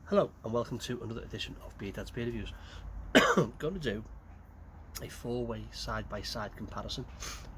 Hello and welcome to another edition of Beer Dad's Beer Reviews. I'm going to do a four-way side-by-side comparison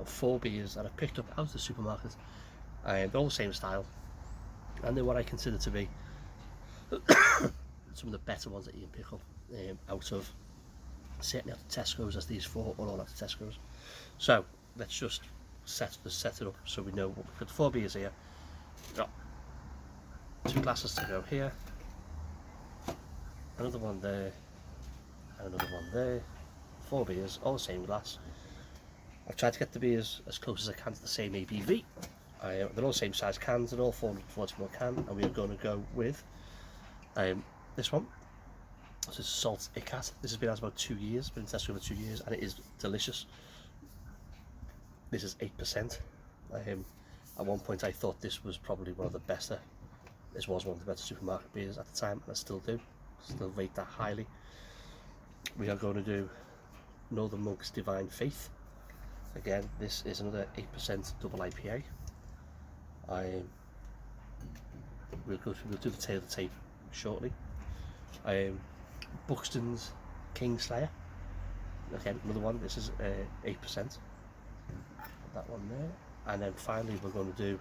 of four beers that I picked up out of the supermarket, and they're all the same style, and they're what I consider to be some of the better ones that you can pick up out of, certainly out of Tesco's, as these four are all out of Tesco's. So let's just set it up so we know what we've got. Four beers here. We've got two glasses to go here, another one there, and another one there. Four beers, all the same glass. I've tried to get the beers as close as I can to the same ABV. They're all the same size cans, they're all 440ml can, and we are going to go with this one. This is Salt Ikat. This has been out about 2 years, been in Tesco for 2 years, and it is delicious. This is 8%. At one point I thought this was probably one of the better. This was one of the better supermarket beers at the time, and I still do. Still rate that highly. We are going to do Northern Monk's Divine Faith. Again, this is another 8% double IPA. We'll do the tail of the tape shortly. Buxton's Kingslayer. Again, another one. This is 8%. That one there. And then finally we're going to do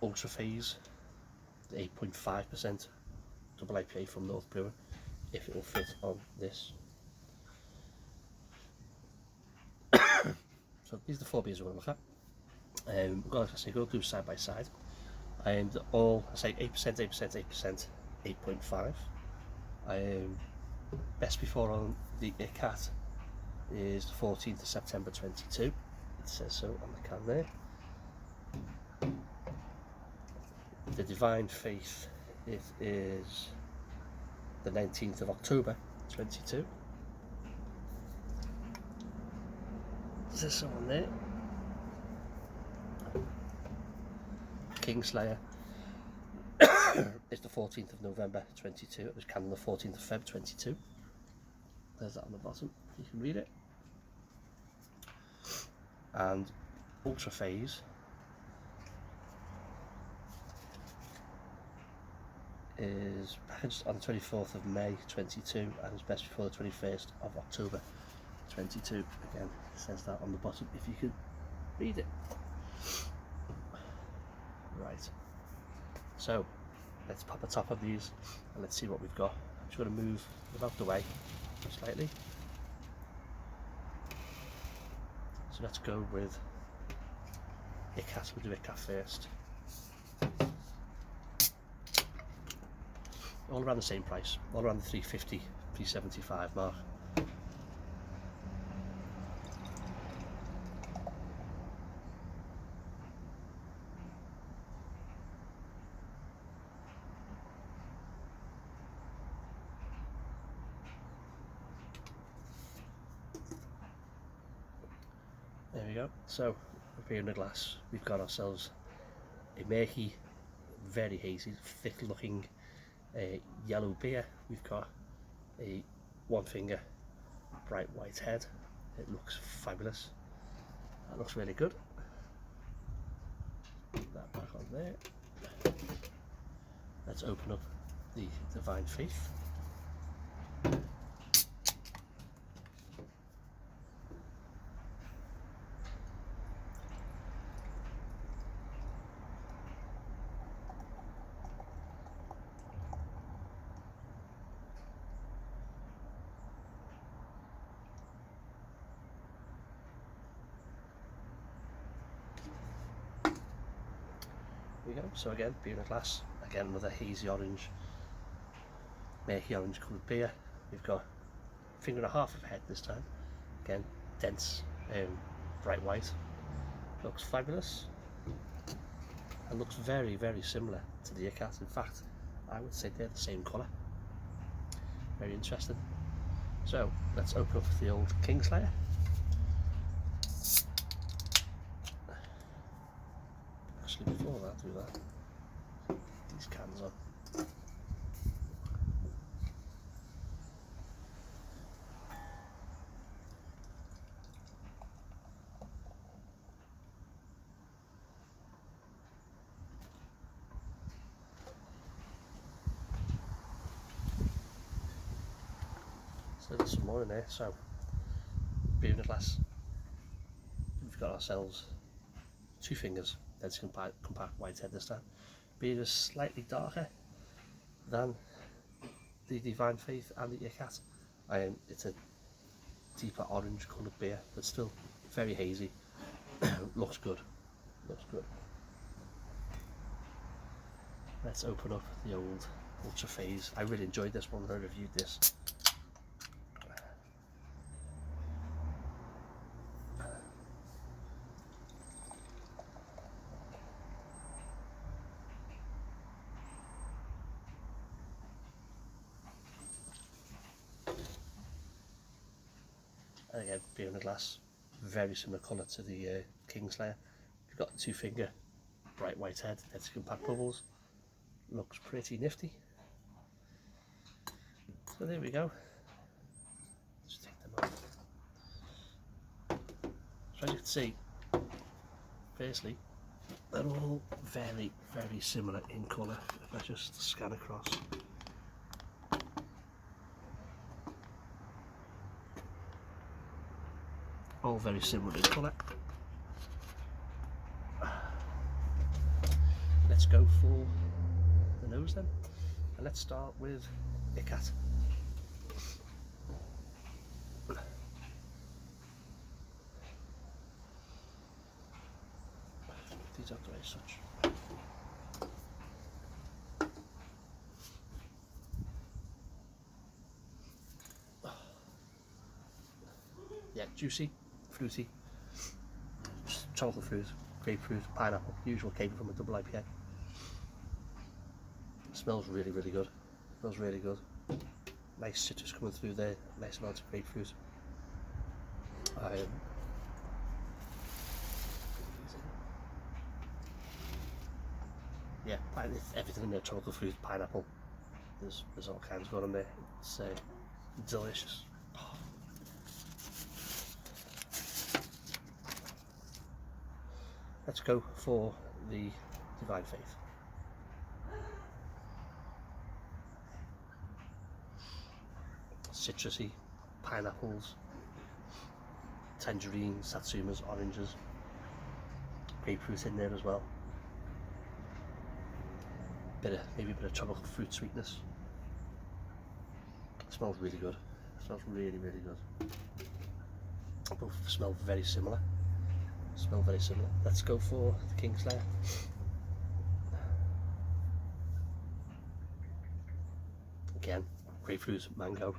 Ultra Phase, 8.5% double IPA from North Brewing, if it will fit on this. So these are the four beers we're going to look at. We're going to go through side by side, and all I say 8%, 8%, 8%, 8.5. Best before on the Ikat is the 14th of September 22. It says so on the can there. The Divine Faith, it is the 19th of October 22. Is there someone there? Kingslayer is the 14th of November 22. It was canned on the 14th of Feb 22. There's that on the bottom, you can read it. And Ultra Phase is packaged on the 24th of May 22 and is best before the 21st of October 22. Again, it says that on the bottom if you could read it. Right, so let's pop the top of these and let's see what we've got. I'm just going to move them out the way slightly. So let's go with Ikat. We'll do Ikat first. All around the same price, all around the 350, 375 mark. There we go. So here in the glass we've got ourselves a murky, very hazy, thick looking yellow beer. We've got a one finger bright white head. It looks fabulous. That looks really good. Put that back on there. Let's open up the Divine Faith. There we go. So again, beer in a glass. Again, another hazy orange, murky orange coloured beer. We've got a finger and a half of head this time. Again, dense, bright white. Looks fabulous. And looks very, very similar to the Ikat. In fact, I would say they're the same colour. Very interesting. So let's open up the old Kingslayer. Actually, before that, do that. These cans on. So there's some more in there. So beer in a glass. We've got ourselves 2 fingers. That's compact whitehead this time. Beer is slightly darker than the Divine Faith and the Ikat. It's a deeper orange coloured beer, but still very hazy. Looks good. Looks good. Let's open up the old Ultra Phase. I really enjoyed this one when I reviewed this. And again, beer in a glass, very similar colour to the Kingslayer. You've got the 2 finger, bright white head, that's compact bubbles. Looks pretty nifty. So there we go. Just take them out. So as you can see, firstly, they're all very, very similar in colour. If I just scan across. All very similar in colour. Let's go for the nose then, and let's start with Ikat. These out the way as such. Yeah, juicy, fruity, tropical fruit, grapefruit, pineapple, usual came from a double IPA. Smells really, really good. Smells really good. Nice citrus coming through there. Nice amount of grapefruit. Yeah, everything in there. Tropical fruit, pineapple. There's all kinds going on there. It's delicious. Oh. Let's go for the Divine Faith. Citrusy, pineapples, tangerines, satsumas, oranges, grapefruit in there as well. Maybe a bit of tropical fruit sweetness. It smells really good. It smells really, really good. Both smell very similar. Smell very similar. Let's go for the Kingslayer. Again, grapefruit, mango,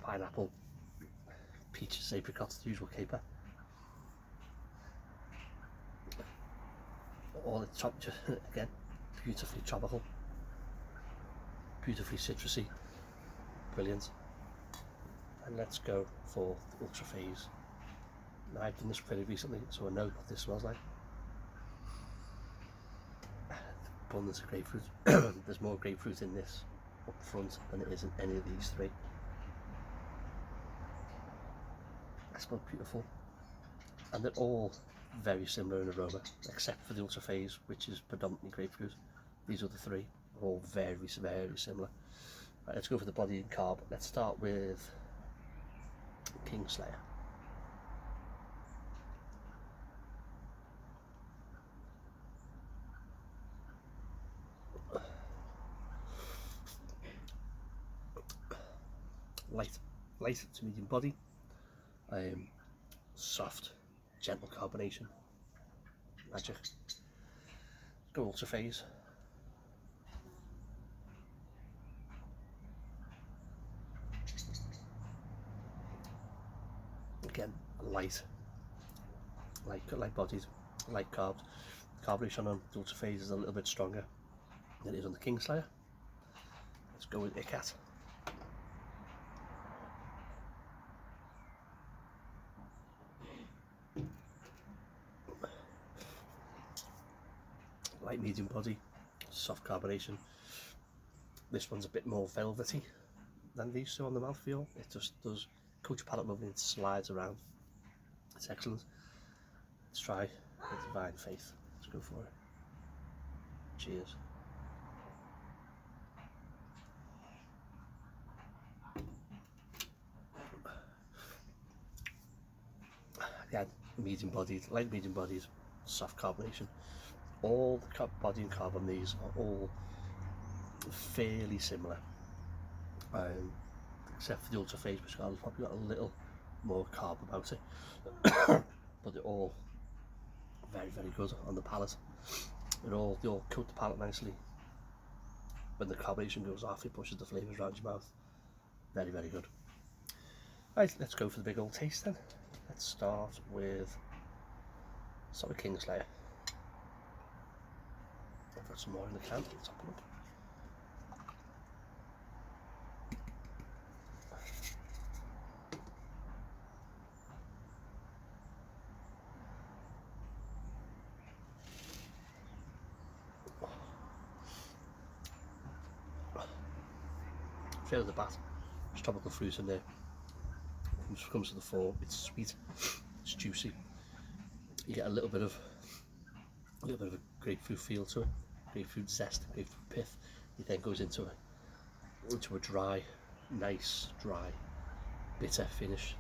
pineapple, peaches, apricots, the usual caper. All the top, again, beautifully tropical, beautifully citrusy, brilliant. And let's go for the Ultra Phase. Now, I've done this pretty recently, so I know what this smells like. Abundance of grapefruit. There's more grapefruit in this up front than it is in any of these 3. That smells beautiful. And they're all very similar in aroma, except for the Ultra Phase, which is predominantly grapefruit. These other 3 are all very, very similar. Right, let's go for the body and carb. Let's start with Kingslayer. Light to medium body, soft, gentle carbonation, magic. Go Ultra Phase. Again, light bodied, light carbs. Carbonation on the Ultra Phase is a little bit stronger than it is on the Kingslayer. Let's go with Ikat. Light medium body, soft carbonation. This one's a bit more velvety than these 2 on the mouthfeel. It just does coat your palate lovely, it slides around. It's excellent. Let's try the Divine Faith. Let's go for it. Cheers. again, medium bodied, light medium bodied, soft carbonation. All the body and carb on these are all fairly similar, except for the ultra phase, which has probably got a little more carb about it. But they're all very, very good on the palate. They all coat the palate nicely. When the carbonation goes off, it pushes the flavours around your mouth. Very, very good. Right, let's go for the big old taste then. Let's start with Kingslayer. I've got some more in the can. Let's open up. Straight at the bat, there's tropical fruit in there. Comes to the fore. It's sweet, it's juicy. You get a little bit of a grapefruit feel to it, grapefruit zest, grapefruit pith. It then goes into a dry, nice, dry, bitter finish.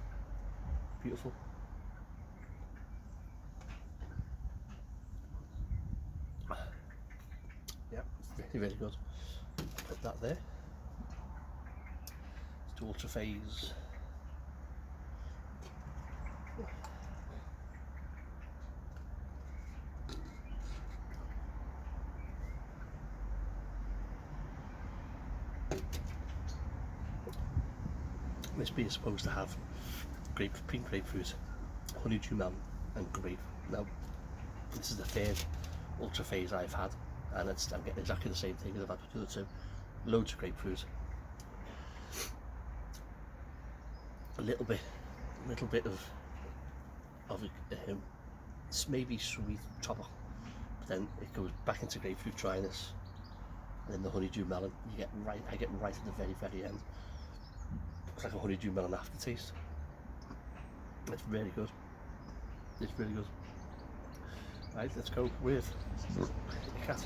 Beautiful. Yeah, really, really good. Put that there. Let's do ultra phase. This beer is supposed to have pink grapefruit, honeydew melon and grape. Now, this is the third ultra phase I've had, and I'm getting exactly the same thing as I've had with the other two. Loads of grapefruit, a little bit of maybe sweet tropical, but then it goes back into grapefruit dryness, and then the honeydew melon. I get right at the very, very end. It's like a honeydew melon aftertaste. It's really good. It's really good. Right, let's go with Ikat.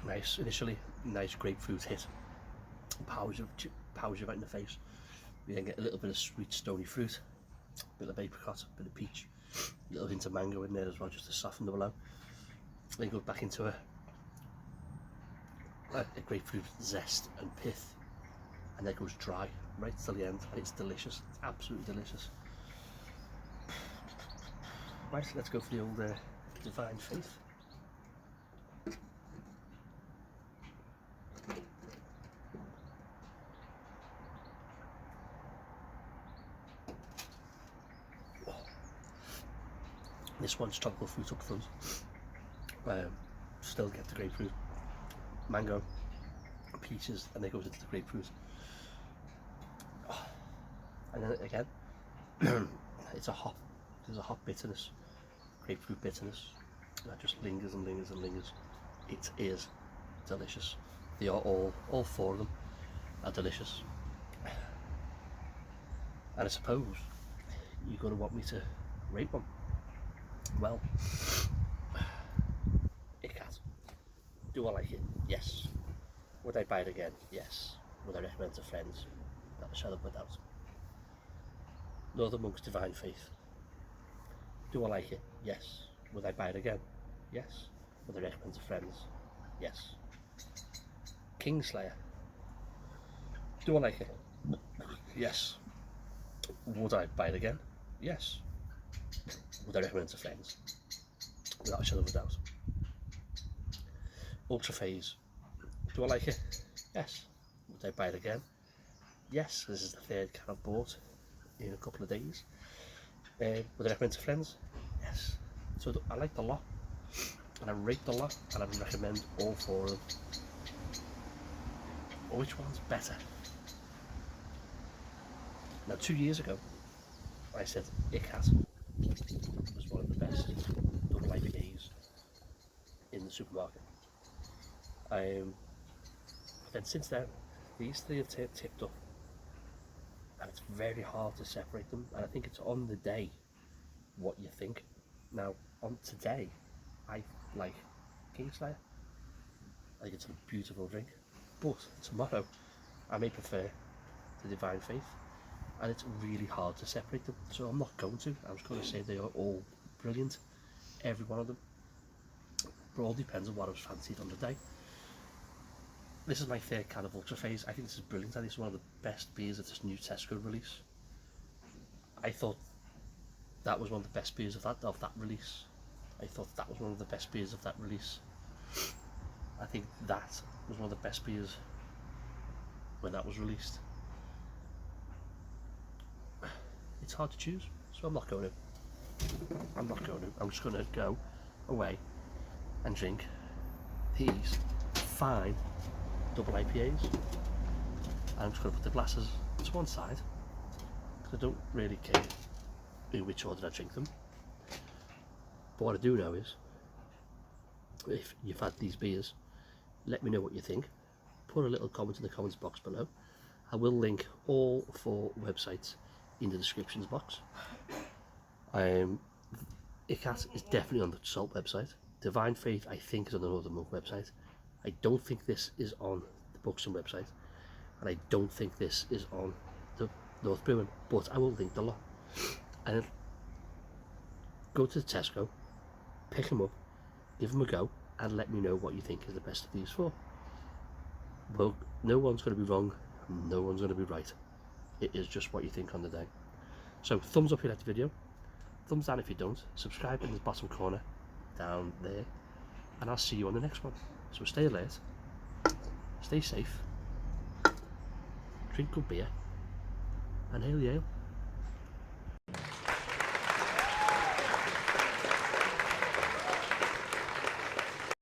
Nice, initially, nice grapefruit hit. Powers you right in the face. You then get a little bit of sweet stony fruit, a bit of apricot, a bit of peach, a little hint of mango in there as well, just to soften the blow. Then goes back into a grapefruit zest and pith, and then it goes dry right till the end, and it's delicious. It's absolutely delicious. Right, let's go for the old Divine Faith. This one's tropical fruit up front. Still get the grapefruit, mango, peaches, and then goes into the grapefruit. And then again, there's a hop bitterness, grapefruit bitterness, that just lingers and lingers and lingers. It is delicious. They are all four of them are delicious. And I suppose you're going to want me to rate one. Well, Ikat. Do I like it? Yes. Would I buy it again? Yes. Would I recommend it to friends? Not a shadow of a doubt. Northern Monk's Divine Faith. Do I like it? Yes. Would I buy it again? Yes. Would I recommend it to friends? Yes. Kingslayer. Do I like it? Yes. Would I buy it again? Yes. Would I recommend it to friends? Without a shadow of a doubt. Ultra Phase. Do I like it? Yes. Would I buy it again? Yes. This is the third can I've bought in a couple of days. Would I recommend it to friends? Yes. So I like the lot, and I rate the lot, and I would recommend all four of them. Which one's better? Now, 2 years ago, I said Ikat was one of the best double IPAs in the supermarket. Then since then, these three have tipped up. and it's very hard to separate them, and I think it's on the day what you think. Now on today I like Kingslayer, I think it's a beautiful drink, but tomorrow I may prefer the Divine Faith, and it's really hard to separate them, so I'm not going to. I'm just going to say they are all brilliant, every one of them, but all depends on what I was fancied on the day. This is my third can of Ultra Phase. I think this is brilliant. I think it's one of the best beers of this new Tesco release. I thought that was one of the best beers of that release. I thought that was one of the best beers of that release. I think that was one of the best beers when that was released. It's hard to choose, so I'm not going to. I'm just going to go away and drink these fine double IPAs. I'm just going to put the glasses to one side because I don't really care in which order I drink them. But what I do know is, if you've had these beers, let me know what you think. Put a little comment in the comments box below. I will link all 4 websites in the descriptions box. Ikat is definitely on the Salt website. Divine Faith I think is on the Northern Monk website. I don't think this is on the Buxton website, and I don't think this is on the North Brewing, but I will link the lot. And go to the Tesco, pick them up, give them a go, and let me know what you think is the best of these 4. Well, no one's going to be wrong, no one's going to be right. It is just what you think on the day. So thumbs up if you like the video, thumbs down if you don't, subscribe in the bottom corner down there, and I'll see you on the next one. So stay alert, stay safe, drink good beer, and hail the ale.